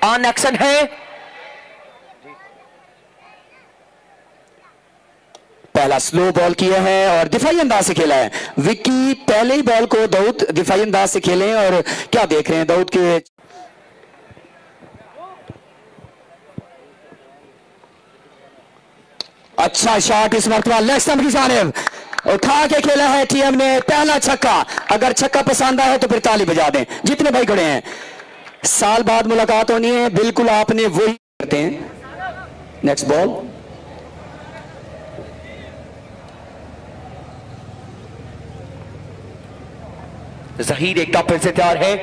On action है। पहला slow ball किया है और दिफाई अंदाज से खेला है विक्की। पहले ही बॉल को दाऊद दिफाई अंदाज से खेले और क्या देख रहे हैं दाऊद के। अच्छा शॉट इस मरतबा लेग स्टंप की जानिब उठा के खेला है टीएम ने। पहला छक्का, अगर छक्का पसंद आया तो फिर ताली बजा दें जितने भाई खड़े हैं। साल बाद मुलाकात होनी है, बिल्कुल आपने वही करते हैं। नेक्स्ट बॉल, जहीर एक टॉप फिर से तैयार है।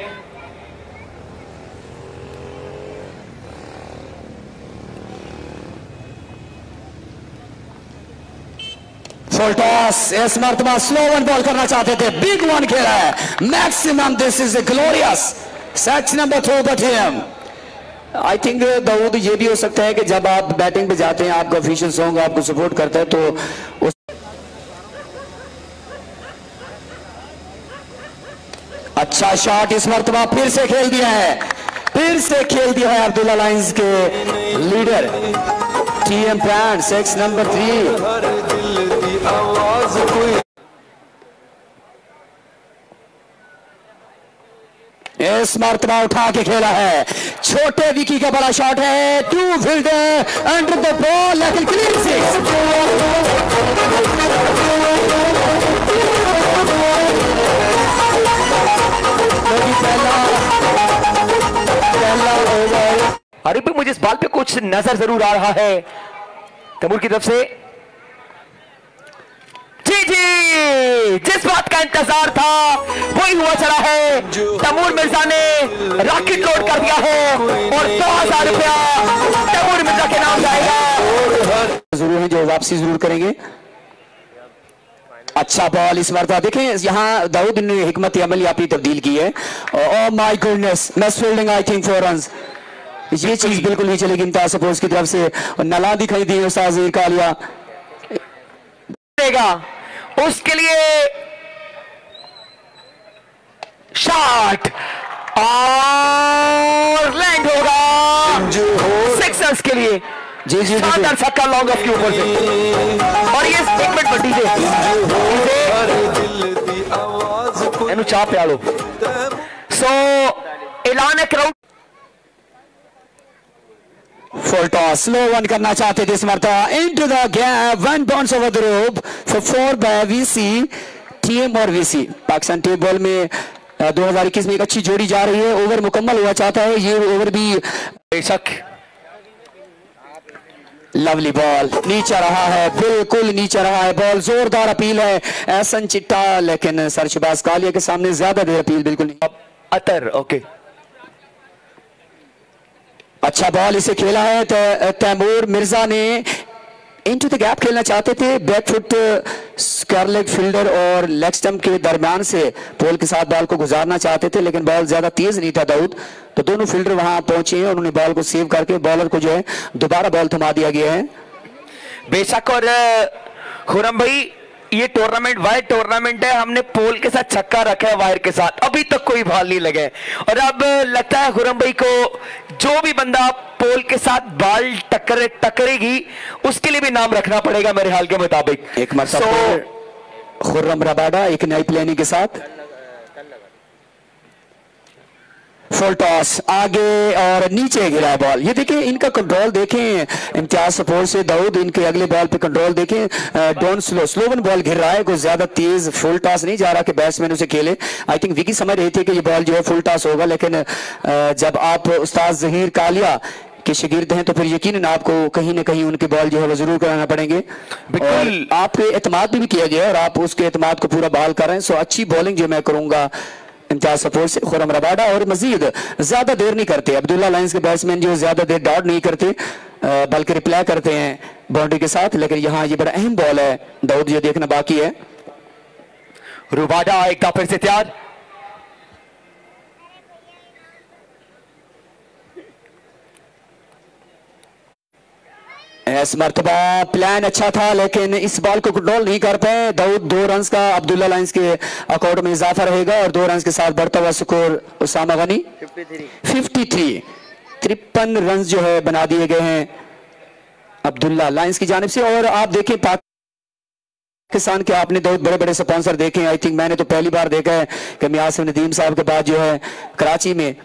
फुल टॉस, इस मरतबा स्लो वन बॉल करना चाहते थे, बिग वन खेला है maximum. This is a glorious such number 2 पर टीएम। आई थिंक दाऊद ये भी हो सकता है कि जब आप बैटिंग पे जाते हैं आपका ऑफिशियल सॉन्ग आपको सपोर्ट करता है तो उस अच्छा शॉट इस मरतबा फिर से खेल दिया है, फिर से खेल दिया है अब्दुल्ला लाइंस के लीडर टीएम ब्रांड 6 नंबर 3। इस मरतबा उठा के खेला है, छोटे विकी का बड़ा शॉट है, 2 फील्डर अंडर द बॉल लेकिन क्लीन सिक्स। अरे भी मुझे इस बॉल पे कुछ नजर जरूर आ रहा है तैमूर की तरफ से। जी जी, जिस बात का इंतजार था वही हुआ चला है। तैमूर मिर्जा ने रॉकेट लोड कर दिया है और 2000 रुपया तैमूर मिर्जा के नाम जाएगा। जरूर है जो वापसी जरूर करेंगे। अच्छा बॉल इस मरतबा देखें यहां दाऊद ने हिकमत अमली अपनी तब्दील की है। Oh my goodness, miss fielding I think 4 runs. ये चीज बिल्कुल नहीं चलेगी इम्तियाज सपोर्ट्स की तरफ से। और नला दिखाई दी उस्ताद ज़हीर कालिया उसके लिए शॉट और लैंड होगा 6 रन्स के लिए। जी जी शानदार छक्का लॉन्ग ऑफ के ऊपर से और ये 1 मिनट बड्डी से एनु चाह प्यालो। सो ऐलान है crowd. Full toss, slow one करना चाहते थे इस मरतबा into the gap, 1 bounce over the rope for 4 by वीसी टीएम और वीसी। पाकिस्तान टेप बॉल में 2021 में एक अच्छी जोड़ी जा रही है। ओवर मुकम्मल हुआ चाहता है, ये ओवर भी बेशक। लवली बॉल नीचे रहा है, बिल्कुल नीचे रहा है बॉल। जोरदार अपील है एहसन चिट्टा, लेकिन सरशबाज कालिया के सामने ज्यादा देर अपील बिल्कुल नहीं। अतर ओके, अच्छा बॉल इसे खेला है तैमूर मिर्जा ने इनटू द गैप खेलना चाहते थे। बैकफुट स्क्वायर लेग फील्डर और लेग स्टंप के दरमियान से पोल के साथ बॉल को गुजारना चाहते थे, लेकिन बॉल ज्यादा तेज नहीं था दाऊद, तो दोनों फील्डर वहां पहुंचे हैं। उन्होंने बॉल को सेव करके बॉलर को जो है दोबारा बॉल थमा दिया गया है। बेशक। और खुरम भाई ये टूर्नामेंट वायर टूर्नामेंट है, हमने पोल के साथ छक्का रखा है वायर के साथ, अभी तक कोई बॉल नहीं लगे। और अब लगता है खुरम भाई को जो भी बंदा पोल के साथ बॉल टकरेगी उसके लिए भी नाम रखना पड़ेगा मेरे हाल के मुताबिक। एक मरतबा खुर्रम रबाडा एक नई प्लानिंग के साथ। फुल टॉस आगे और नीचे गिरा है बॉल। ये देखें इनका कंट्रोल देखें इम्तियाज सपोर्ट से दाऊद, इनके अगले बॉल पे कंट्रोल देखें। डोंट स्लो वन बॉल गिर रहा है, कोई ज्यादा तेज फुल टॉस नहीं जा रहा कि बैट्समैन उसे खेले। आई थिंक विकी समझ रहे थे कि ये बॉल जो है फुल टॉस होगा, लेकिन जब आप उस्ताद ज़हीर कालिया के शागिर्द हैं तो फिर यकीनन आपको कहीं ना कहीं उनके बॉल जो है वो जरूर कराना पड़ेंगे। बिल्कुल आपके एतमाद भी किया गया और आप उसके एतमाद को पूरा बहाल कर रहे हैं। सो अच्छी बॉलिंग जो मैं करूंगा इम्तियाज सपोर्ट से खुर्रम रबाडा, और मजीद ज्यादा देर नहीं करते। अब्दुल्ला लाइंस के बैट्समैन जो ज्यादा देर डॉट नहीं करते बल्कि रिप्लाई करते हैं बाउंड्री के साथ। लेकिन यहाँ ये बड़ा अहम बॉल है दाऊद, ये देखना बाकी है। रबाडा एक फिर से तैयार। इस मरतबा प्लान अच्छा था लेकिन इस बॉल को कंट्रोल नहीं कर पाए दाऊद। 2 रन का अब्दुल्ला लाइंस के अकाउंट में इजाफा रहेगा और 2 रन के साथ बढ़ता हुआ स्कोर उसामा गनी 53। 53 रन जो है बना दिए गए हैं अब्दुल्ला लायंस की जानिब से। और आप देखें पाकिस्तान के आपने बहुत बड़े बड़े स्पॉन्सर देखे। आई थिंक मैंने तो पहली बार देखा है कि मियासिम नदीम साहब के बाद जो है कराची में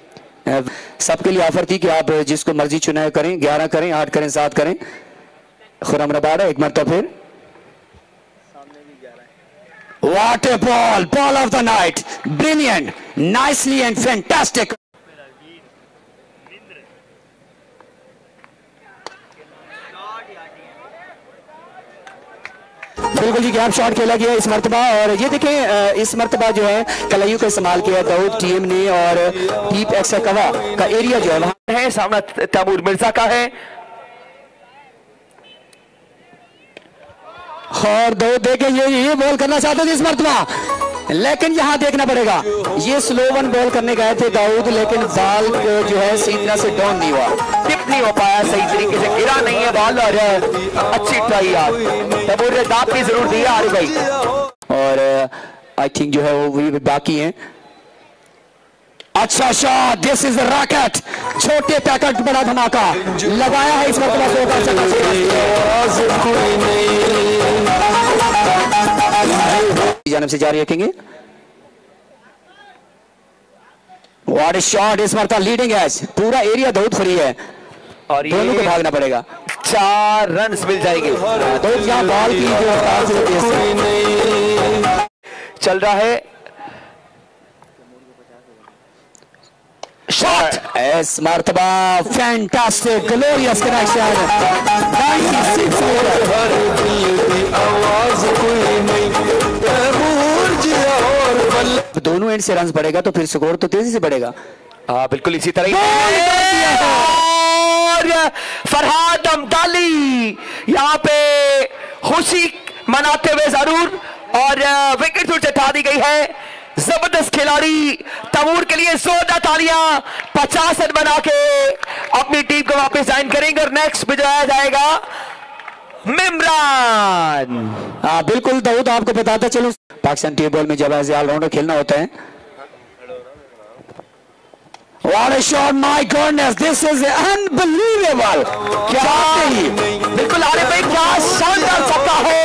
सबके लिए ऑफर थी कि आप जिसको मर्जी चुनाव करें, 11 करें, 8 करें, 7 करें। खुरम रबाड़ा एक मरतबा फिर What a ball of the night, brilliant, nicely and fantastic. बिल्कुल जी गैप शॉट खेला गया इस मरतबा। और ये देखें इस मरतबा जो है कलाइयों का इस्तेमाल किया दाऊद टीम ने और डीप एक्स्ट्रा कवा का एरिया जो है वहां है सामना तैमूर मिर्जा का है। और दाऊद देखें ये बॉल करना चाहते थे इस मरतबा, लेकिन यहां देखना पड़ेगा ये स्लो वन बॉल करने गए थे दाऊद, लेकिन बॉल जो है सही तरह से डाउन नहीं हुआ, टिप नहीं हो पाया, सही तरीके से गिरा नहीं है बॉल। और अच्छी ट्राई यार तैमूर ने दाब की जरूर दी है आरिफ भाई। और आई थिंक जो है वो भी बाकी हैं। अच्छा शॉट, दिस इज रॉकेट, छोटे पैकेट बड़ा धमाका लगाया है इस मरतबा जानब से जारी रखेंगे। व्हाट अ शॉट इस मरतबा, लीडिंग एज, पूरा एरिया दाऊद फ्री है और दोनों को भागना पड़ेगा। 4 रन मिल जाएंगे। दाऊद यहां बॉल की जो चल रहा है शॉट इस मरतबा, फैंटास्टिक ग्लोरियस कनेक्शन, 96 दोनों एंड से रन बढ़ेगा तो फिर स्कोर तो तेजी से बढ़ेगा। हाँ बिल्कुल इसी तरह और फरहाद अब्दाली यहाँ पे खुशी मनाते हुए जरूर और विकेट से उठा दी गई है। जबरदस्त खिलाड़ी तैमूर के लिए जोरदार तालियां, 50 रन बना के अपनी टीम को वापस ज्वाइन करेंगे और नेक्स्ट भिजवाया जाएगा मिमरान। हाँ बिल्कुल दाऊद, आपको बताता चलूं पाकिस्तान टेबल में जब ऐसे ऑलराउंडर खेलना होता है। What a shot, my goodness, this is unbelievable. क्या बिल्कुल आरिफ भाई, क्या शानदार छक्का है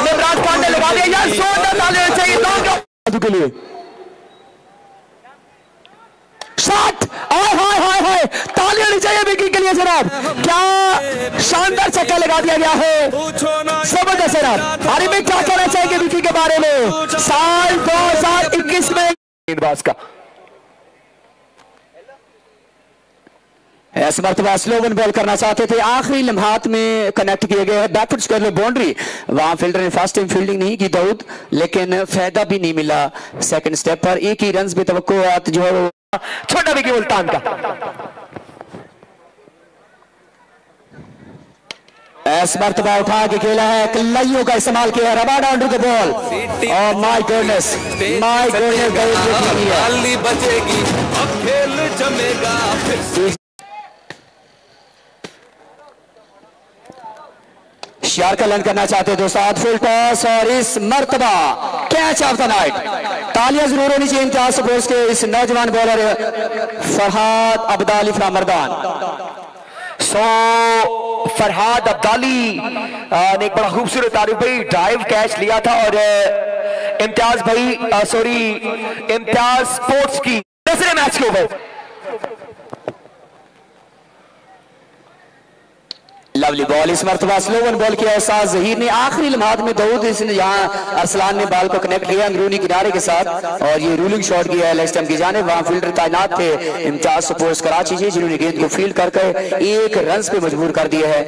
मिमरान खान ने लगा दिया यार, जोरदार तालियां चाहिए के लिए। शॉट, हाय हाय हाय हाय, तालियां नहीं चाहिए विकी के लिए जनाब, क्या शानदार छक्का लगा दिया गया है, जबरदस्त जनाब। अरे मैं क्या कहना चाहिए विकी के बारे में, साल 2021 में गेंदबाज का इस मरतबा स्लो वन बॉल करना चाहते थे, आखिरी लम्हात में कनेक्ट किए गए हैं, बैकफुट कर लो बाउंड्री, वहां फील्डर ने फर्स्ट टाइम फील्डिंग नहीं की दाऊद, लेकिन फायदा भी नहीं मिला सेकंड स्टेप पर। एक ही रन पे तवक्कुआत जो है छोटा विकी मुल्तान का इस मरतबा उठा के खेला है, कलाइयों का इस्तेमाल किया, Rabada under the ball. Oh my goodness, my goodness, बचेगी अब खेल जमेगा फिर। शार का लन करना चाहते तो साथ फुल टॉस और इस मरतबा कैच ऑफ द नाइट। तालियां जरूर होनी चाहिए इम्तियाज सपोर्ट्स के इस नौजवान बॉलर फरहाद अब्दाली फ्रॉम मर्दान। फरहाद अब्दाली ने एक बड़ा खूबसूरत आरिफ भाई ड्राइव कैच लिया था और इम्तियाज भाई इम्तियाज स्पोर्ट्स की दूसरे मैच के ऊपर लवली बॉल इस मरतबा स्लो वन बॉल किया एहसास जहीर ने, आखिरी लम्हात में दाऊद इसने यहाँ अरसलान ने बॉल को कनेक्ट किया अंदरूनी किनारे के साथ और ये रूलिंग शॉट किया है लेग स्टंप की जानिब। वहां फील्डर तैनात थे इम्तियाज सपोर्ट्स कराची जी, जिन्होंने गेंद को फील्ड करके एक रन पे मजबूर कर दिया है।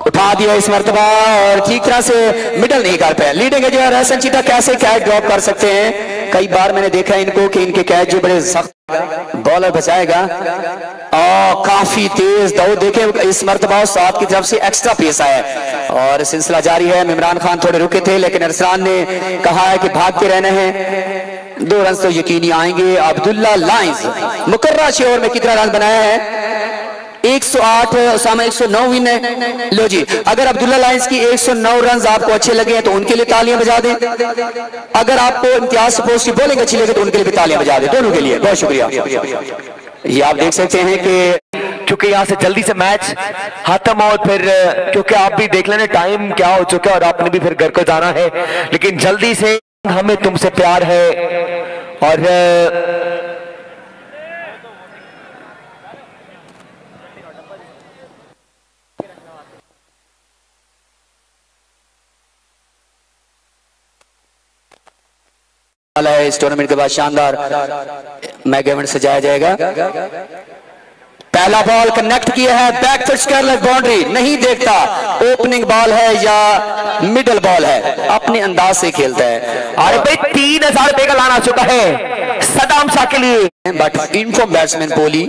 उठा दिया इस मरतबा और ठीक तरह से मिडल नहीं कर पाया। लीडिंग जो है रहसन चीटा कैसे कैच ड्रॉप कर सकते हैं, कई बार मैंने देखा इनको कि इनके कैच जो बड़े सख्त बॉलर बचाएगा और काफी तेज दाऊद देखें इस मरतबा साथ की तरफ से एक्स्ट्रा पेस आया और सिलसिला जारी है। इमरान खान थोड़े रुके थे लेकिन अरसलान ने कहा है कि भागते रहना है, 2 रन तो यकीनी आएंगे। अब्दुल्ला लाइंस मुकर्रा 6 ओवर में कितना रन बनाया है 108, उसामा 109 विन है। लो जी, अगर अब्दुल्ला लाइंस की 109 रन आपको अच्छे लगे तो उनके लिए तालियां बजा दें। अगर आपको इम्तियाज स्पोर्ट्स की बॉलिंग अच्छी लगे तो उनके लिए भी तालियां बजा दें, दोनों के लिए। बहुत शुक्रिया। ये आप देख सकते हैं कि क्योंकि यहाँ से जल्दी से मैच खत्म और फिर क्योंकि आप भी देख लेना टाइम क्या हो चुका है और आपने भी फिर घर को जाना है, लेकिन जल्दी से हमें तुमसे प्यार है और इस टूर्नामेंट के बाद शानदार मेगा इवेंट सजाया जाएगा। पहला बॉल कनेक्ट किया है, बैक फुट स्क्वायर बाउंड्री, नहीं देखता ओपनिंग बॉल है या मिडल बॉल है, अपने अंदाज से खेलता है। अरे भाई 3000 रुपए का लाना आ चुका है सदाम शाह के लिए, बट इनफॉर्म बैट्समैन पोली।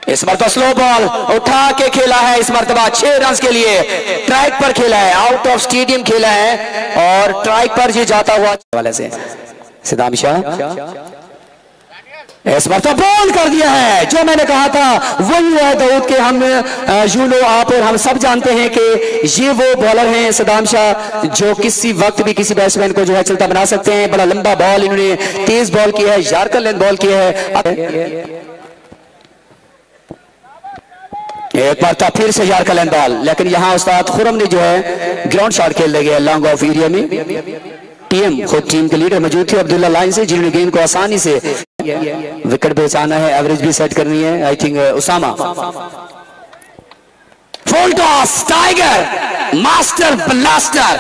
इस मरतबा स्लो बॉल उठा के खेला है, इस मरतबा 6 रन के लिए ट्रैक पर खेला है, आउट ऑफ स्टेडियम खेला है और ट्रैक पर ये जाता हुआ वाले से सदाम शाह इस मरतबा बॉल कर दिया है। जो मैंने कहा था वही है दाऊद के, हम यूनो आप और हम सब जानते हैं कि ये वो बॉलर हैं सदाम शाह जो किसी वक्त भी किसी बैट्समैन को जो है चलता बना सकते हैं। बड़ा लंबा बॉल इन्होंने तेज बॉल किया है, यार्कर लेंथ बॉल किया है। एक बार था फिर से यार्कर लेंथ बॉल, लेकिन यहाँ उस्ताद खुरम ने जो है ग्राउंड शॉट खेल दिया लॉन्ग ऑफ एरिया में। टीम खुद टीम के लीडर मौजूद थे अब्दुल्ला लाइन से, जिन्होंने गेंद को आसानी से विकेट बचाना है, एवरेज भी सेट करनी है। I think Usama full toss, tiger master blaster,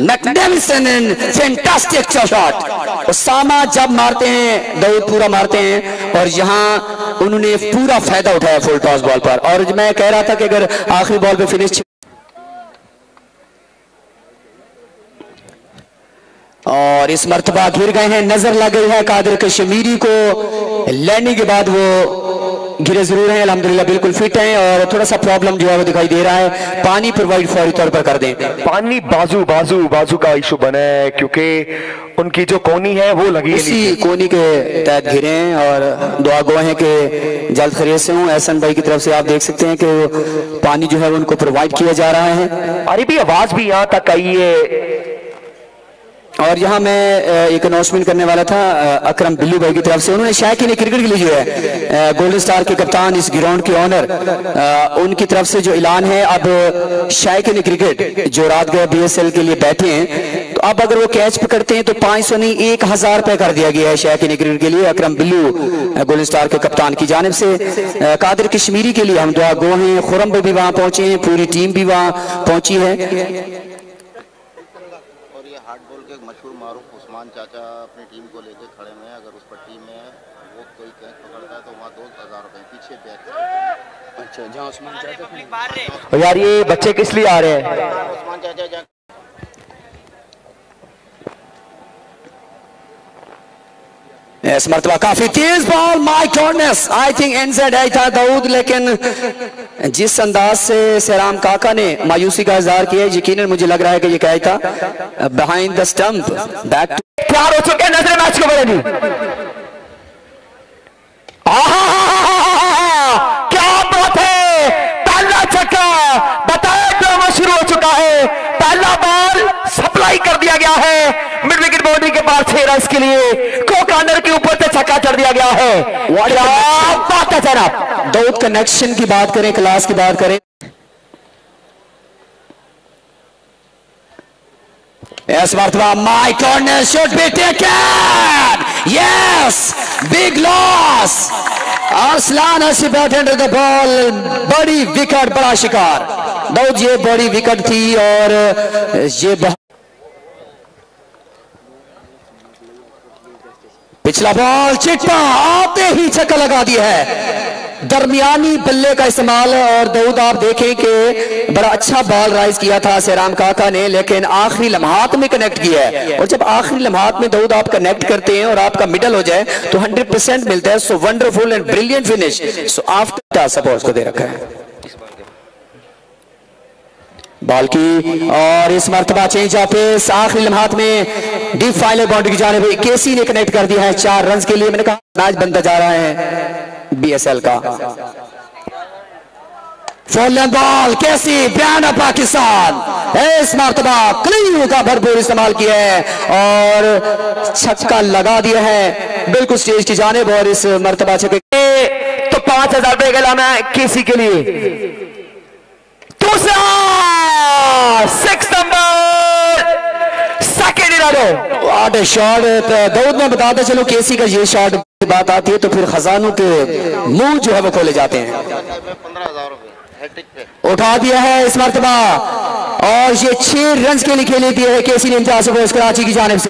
magnificent and fantastic shot. Usama जब मारते हैं दाऊद पूरा मारते हैं और यहाँ उन्होंने पूरा फायदा उठाया फुल टॉस बॉल पर। और मैं कह रहा था कि अगर आखिरी बॉल पे फिनिश, और इस मर्तबा घिर गए हैं, नजर लग गई है कादिर कश्मीरी को। लैंडिंग के बाद वो घिरे जरूर हैं, अल्हम्दुलिल्लाह बिल्कुल फिट हैं और थोड़ा सा प्रॉब्लम जो है वो दिखाई दे रहा है। पानी प्रोवाइड फौरी तौर पर कर दें। पानी बाजू का इशू बना है क्योंकि उनकी जो कोनी है वो लगी है, इसी कोनी के तहत घिरे हैं और दुआ गो हैं कि जल्द खैरियत से हूँ। एहसन भाई की तरफ से आप देख सकते हैं कि पानी जो है उनको प्रोवाइड किया जा रहा है। अरे भी आवाज भी यहाँ तक आई है। और यहाँ मैं एक अनाउंसमेंट करने वाला था अकरम बिल्लू भाई की तरफ से। उन्होंने शायकीन क्रिकेट के लिए जो है गोल्डन स्टार के कप्तान, इस ग्राउंड के ऑनर, उनकी तरफ से जो ऐलान है, अब शायकीन क्रिकेट जो रात गए BSL के लिए बैठे हैं, तो अब अगर वो कैच पकड़ते हैं तो 500 नहीं 1000 रुपए कर दिया गया है शायकीन क्रिकेट के लिए। अकरम बिल्लू गोल्डन स्टार के कप्तान की जानिब से कादिर कश्मीरी के लिए हम दुआ गो हैं। खुरम भी वहां पहुंचे हैं, पूरी टीम भी वहां पहुंची है। चाचा अपनी टीम को लेके खड़े में, अगर उस पर टीम में वो कोई कैच पकड़ता है तो वहाँ 2000 रुपए पीछे बैक। अच्छा, जहाँ उस्मान चाचा, यार ये बच्चे किस लिए आ रहे हैं? उस्मान चाचा इस मरतबा काफी तेज ball, my goodness, I think inside आई था दाऊद, लेकिन जिस अंदाज से सहराम काका ने मायूसी का इजहार किया, यकीनन मुझे लग रहा है कि ये क्या था बिहाइंड द स्टंप। बैक तैयार हो चुके हैं, नजर मैच को बढ़ेगी। क्या बात है, पहला छक्का, बताया ड्रामा शुरू हो चुका है। पहला बॉल सप्लाई कर दिया गया है मिड विकेट बाउंड्री के पास 6 रन के लिए, को कॉर्नर के ऊपर से छक्का चढ़ दिया गया है। क्या बात है जनाब, दाऊद कनेक्शन की बात करें, क्लास की बात करें। इस मरतबा my goodness should be taken, yes, big loss. Arsalan हसी बैटेड द बॉल, बड़ी विकेट, बड़ा शिकार दाऊद, ये बड़ी विकेट थी और ये पिछला बॉल चिट्टा आते ही छक्का लगा दिया है। दरमियानी बल्ले का इस्तेमाल और दाऊद आप देखें कि बड़ा अच्छा बॉल राइज किया था सहराम काका ने, लेकिन आखिरी लम्हात में कनेक्ट किया है। और जब आखिरी लम्हात में दाऊद आप कनेक्ट करते हैं और आपका मिडल हो जाए तो 100% मिलता है। So wonderful and brilliant finish. So after support को दे रखा है। बॉल की और इस मरतबा चेंज ऑफ पेस आखिरी लम्हात में डीप फाइनल बाउंड्री की जानिब केसी ने कनेक्ट कर दिया है 4 रन के लिए। मैंने कहा मैच बनता जा रहा है बीएसएल का। फॉलन बॉल केसी बयाना पाकिस्तान इस मरतबा क्लीव का भरपूर इस्तेमाल किया है और छक्का लगा दिया है बिल्कुल स्टेज की जानिब। और इस मरतबा छक्के तो 5000 रुपए का इनाम है केसी के लिए। दूसरा 6 नंबर सेकेंड इनाम व्हाट ए शॉट। दाऊद में बताते चलो केसी का ये शॉट बात आती है तो फिर खजानों के मुंह जो है वो खोले जाते हैं। 15,000 रुपए हैट्रिक पे उठा दिया है इस मरतबा और ये 6 रन के लिए खेले दिए है केसी ने इम्तियाज अफरोज कराची की जानिब से।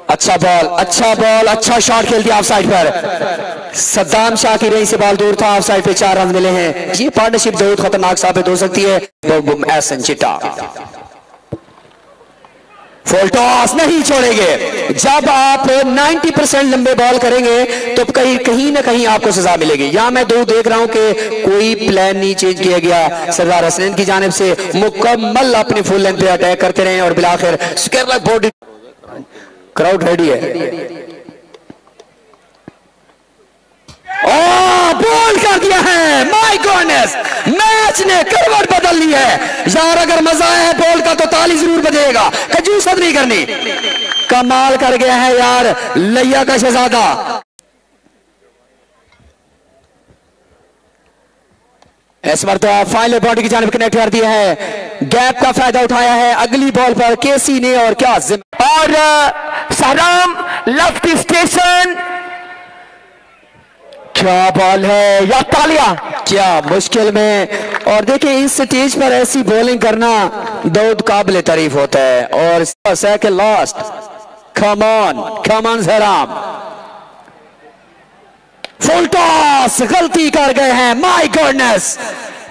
अच्छा बॉल अच्छा शॉट खेल दिया ऑफ साइड पर। सद्दाम शाह की रेंज से बॉल दूर था, ऑफ साइड पे 4 रन मिले हैं। ये पार्टनरशिप बहुत खतरनाक साबित हो सकती है। एहसन चिट्टा फुल टॉस नहीं छोड़ेंगे। जब आप 90% लंबे बॉल करेंगे तो कहीं ना कहीं आपको सजा मिलेगी। यहां मैं देख रहा हूं कि कोई प्लान नहीं चेंज किया गया सरदार हसनैन की जानिब से। मुकम्मल अपनी फुल लेंथ पे अटैक करते रहे और बिलाखिर स्केलर बॉडी क्राउड रेडी है। बॉल कर दिया है। माय गॉडनेस मैच ने करवट बदल ली है यार। अगर मजा है बॉल का तो ताली जरूर बजेगा, कंजूसत नहीं करनी। कमाल कर गया है यार लैया का शहजादा। इस मरतबा फाइनल बाउंड्री की जानिब कनेक्ट कर दिया है। गैप का फायदा उठाया है अगली बॉल पर केसी ने और क्या और सहराम लेफ्ट स्टेशन। क्या बॉल है या तालियां क्या मुश्किल में। और देखिए इस स्टेज पर ऐसी बॉलिंग करना दाऊद काबिल तारीफ होता है। और सेकंड लास्ट कम ऑन सहराम फुल टॉस गलती कर गए हैं। माय गॉडनेस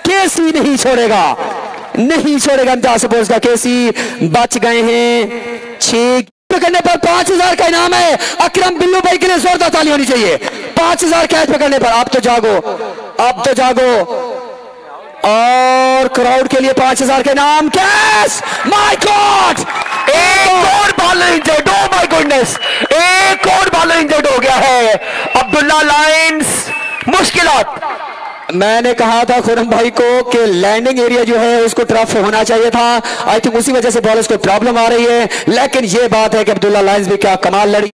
केसी नहीं छोड़ेगा इम्तियाज अफरोज का। केसी बच गए हैं 6 पकड़ने पर 5000 का इनाम है। अकरम बिल्लू भाई के लिए जोरदार ताली होनी चाहिए। 5000 कैच पकड़ने पर। अब तो जागो और क्राउड के लिए 5000 का इनाम कैश। माय गॉड एक और bowler injured. Oh my goodness एक और बॉलर इंजर्ड हो गया है। अब्दुल्ला लाइंस मुश्किलात। मैंने कहा था खुरम भाई को कि लैंडिंग एरिया जो है उसको टफ होना चाहिए था। आई थिंक उसी वजह से बॉलर्स को प्रॉब्लम आ रही है। लेकिन ये बात है कि अब्दुल्ला लाइंस भी क्या कमाल लड़ी।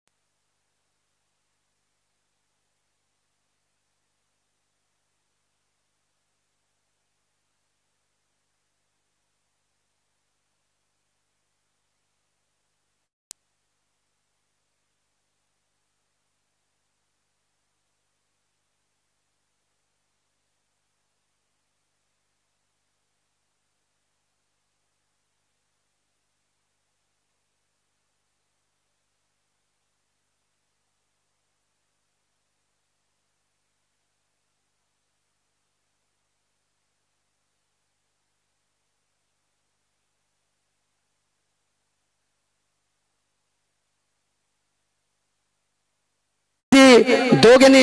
दो गेंदे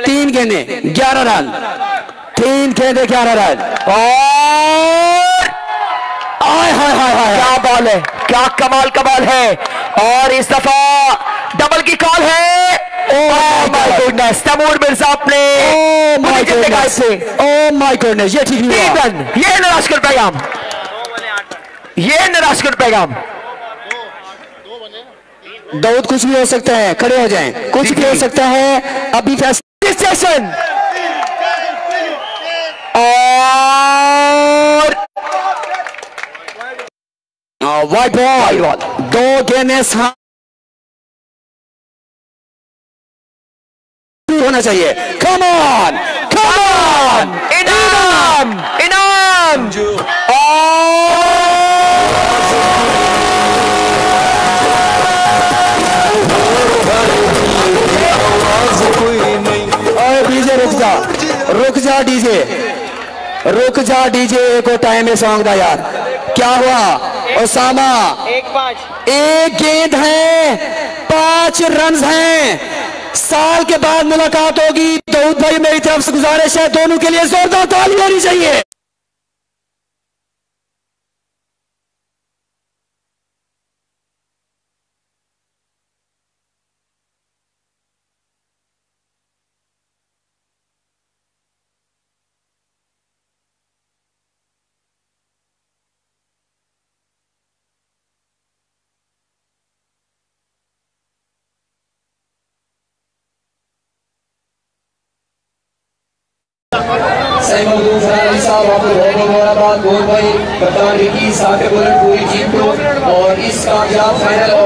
3 गेंदे 11 रन 3 गेंदे 11 रन। और हाय क्या बॉल है, क्या कमाल का बॉल है। और इस दफा डबल की कॉल है। Oh my goodness Taimur Mirza अपने ओह माय गॉडनेस ये ठीक नहीं हुआ। ये निराश कर पैगाम दाऊद कुछ भी हो सकता है, खड़े हो जाएं, कुछ भी हो सकता है अभी फैसला स्टेशन। और वाइट बॉल 2 गेंदें होना चाहिए। कम ऑन इनाम डीजे रुक जा डीजे को टाइम है सॉन्ग दा यार। क्या हुआ ओसामा 1-5 1 गेंद है 5 रन हैं साल के बाद मुलाकात होगी। दाऊद भाई मेरी तरफ से गुजारिश है, दोनों के लिए जोरदार ताली होनी चाहिए। सही मखदूम फरारी साहब, आपको बहुत बहुत मुबारकबाद। गोल भाई, कप्तान विकी, साकिब बुलेट, पूरी टीम को और इस कामयाब फाइनल और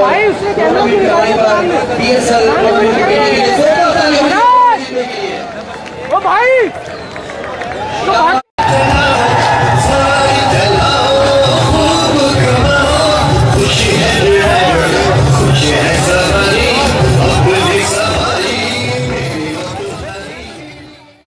टूर्नामेंट कराने पर PSL टूर्नामेंट के लिए जोरदार ताली होनी चाहिए।